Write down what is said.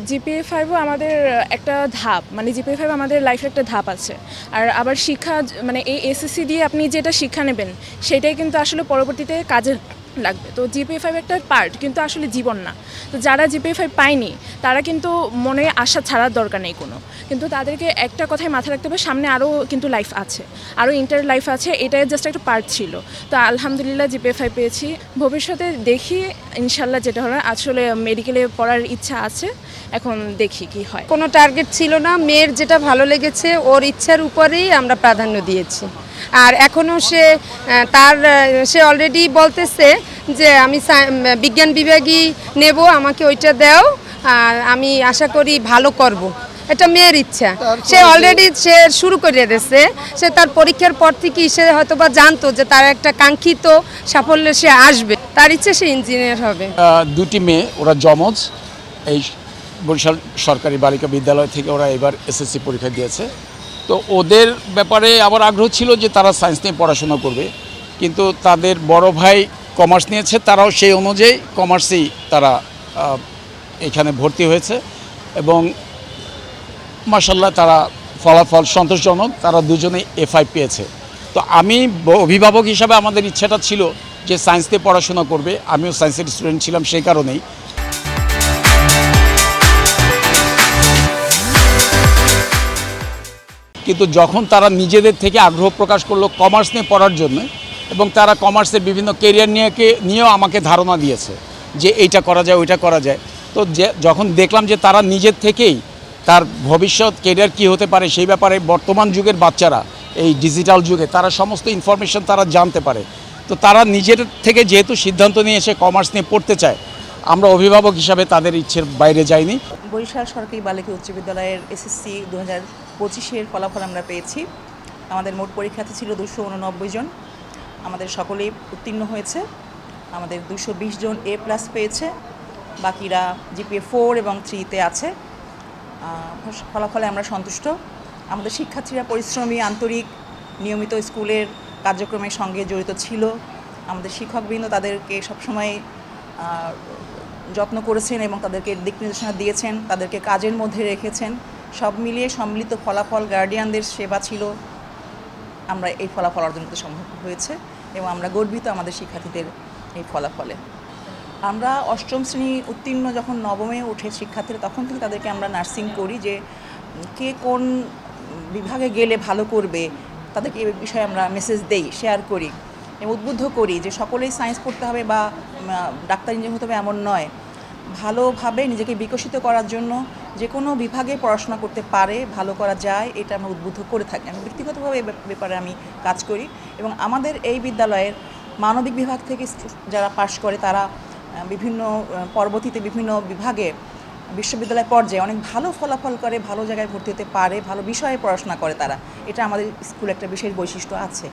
GPA 5 আমাদের একটা ধাপ, মানে জিপিএ 5 আমাদের লাইফের একটা ধাপ আছে। আর আবার শিক্ষা, মানে এই এসএসসি দিয়ে আপনি যেটা শিক্ষা নেবেন সেটাই কিন্তু আসলে পরবর্তীতে কাজে লাগবে। তো জিপিএ 5 একটা পার্ট, কিন্তু আসলে জীবন না। তো যারা জিপিএ 5 পায়নি তারা কিন্তু মনে আশা ছাড়ার দরকার নেই কোনো, কিন্তু তাদেরকে একটা কথাই মাথায় রাখতে হবে, সামনে আরও কিন্তু লাইফ আছে, আরও ইন্টার লাইফ আছে। এটাই জাস্ট একটা পার্ট ছিল। তো আলহামদুলিল্লাহ জিপিএ 5 পেয়েছি। ভবিষ্যতে দেখি ইনশাল্লাহ যেটা হলো, আসলে মেডিকেলে পড়ার ইচ্ছা আছে, এখন দেখি কি হয়। কোনো টার্গেট ছিল না, মেয়ের যেটা ভালো লেগেছে ওর ইচ্ছার উপরেই আমরা প্রাধান্য দিয়েছি। আর এখনও সে অলরেডি বলতেছে যে আমি বিজ্ঞান বিভাগই নেব, আমাকে ওইটা দাও, আর আমি আশা করি ভালো করব। এটা মেয়ের ইচ্ছা, সে অলরেডি শুরু করে দিয়েছে। সে তার পরীক্ষার পর থেকেই সে হয়তো বা জানতো যে তার একটা কাঙ্ক্ষিত সাফল্যে সে আসবে, তার ইচ্ছে সে ইঞ্জিনিয়ার হবে। দুটি মেয়ে, ওরা যমজ, এই বরিশাল সরকারি বালিকা বিদ্যালয় থেকে ওরা এবার এসএসসি পরীক্ষা দিয়েছে। তো ওদের ব্যাপারে আমার আগ্রহ ছিল যে তারা সায়েন্স নিয়ে পড়াশোনা করবে, কিন্তু তাদের বড় ভাই কমার্স নিয়েছে, তারাও সেই অনুযায়ী কমার্সেই তারা এখানে ভর্তি হয়েছে এবং মাশাআল্লাহ তারা ফলাফল সন্তোষজনক, তারা দুজনেই A5 পেয়েছে। তো আমি অভিভাবক হিসাবে আমাদের ইচ্ছাটা ছিল যে সায়েন্স নিয়ে পড়াশোনা করবে, আমিও সায়েন্সের স্টুডেন্ট ছিলাম সেই কারণেই। কিন্তু যখন তারা নিজেদের থেকে আগ্রহ প্রকাশ করলো কমার্স নিয়ে পড়ার জন্য, এবং তারা কমার্সের বিভিন্ন কেরিয়ার নিয়েও আমাকে ধারণা দিয়েছে যে এইটা করা যায়, ওইটা করা যায়। তো যখন দেখলাম যে তারা নিজের থেকেই তার ভবিষ্যৎ কেরিয়ার কী হতে পারে সেই ব্যাপারে, বর্তমান যুগের বাচ্চারা এই ডিজিটাল যুগে তারা সমস্ত ইনফরমেশন তারা জানতে পারে। তো তারা নিজের থেকে যেহেতু সিদ্ধান্ত নিয়ে এসে কমার্স নিয়ে পড়তে চায়, আমরা অভিভাবক হিসাবে তাদের ইচ্ছের বাইরে যাইনি। বরিশাল সরকারি বালিকা উচ্চ বিদ্যালয়ের এসএসসি 2025-এর ফলাফল আমরা পেয়েছি। আমাদের মোট পরীক্ষার্থী ছিল 289 জন, আমাদের সকলেই উত্তীর্ণ হয়েছে। আমাদের 220 জন A+ পেয়েছে, বাকিরা জিপিএ 4 এবং 3-তে আছে। ফলাফলে আমরা সন্তুষ্ট। আমাদের শিক্ষার্থীরা পরিশ্রমী, আন্তরিক, নিয়মিত স্কুলের কার্যক্রমের সঙ্গে জড়িত ছিল। আমাদের শিক্ষকবৃন্দ তাদেরকে সবসময় যত্ন করেছেন এবং তাদেরকে দিক নির্দেশনা দিয়েছেন, তাদেরকে কাজের মধ্যে রেখেছেন। সব মিলিয়ে সম্মিলিত ফলাফল, গার্ডিয়ানদের সেবা ছিল, আমরা এই ফলাফল অর্জন করতে সম্ভব হয়েছে এবং আমরা গর্বিত আমাদের শিক্ষার্থীদের এই ফলাফলে। আমরা অষ্টম শ্রেণী উত্তীর্ণ যখন নবমে উঠে শিক্ষার্থীরা, তখন থেকে তাদেরকে আমরা নার্সিং করি, যে কে কোন বিভাগে গেলে ভালো করবে, তাদেরকে এই বিষয়ে আমরা মেসেজ দেই, শেয়ার করি এবং উদ্বুদ্ধ করি যে সকলেই সায়েন্স পড়তে হবে বা ডাক্তার ইঞ্জিনিয়ার হতে হবে এমন নয়। ভালোভাবে নিজেকে বিকশিত করার জন্য যে কোনো বিভাগে পড়াশোনা করতে পারে, ভালো করা যায়, এটা আমরা উদ্বুদ্ধ করে থাকি। আমি ব্যক্তিগতভাবে এই ব্যাপারে আমি কাজ করি এবং আমাদের এই বিদ্যালয়ের মানবিক বিভাগ থেকে যারা পাশ করে তারা পরবর্তীতে বিভিন্ন বিভাগে বিশ্ববিদ্যালয় পর্যায়ে অনেক ভালো ফলাফল করে, ভালো জায়গায় ভর্তি হতে পারে, ভালো বিষয়ে পড়াশোনা করে তারা। এটা আমাদের স্কুলে একটা বিশেষ বৈশিষ্ট্য আছে।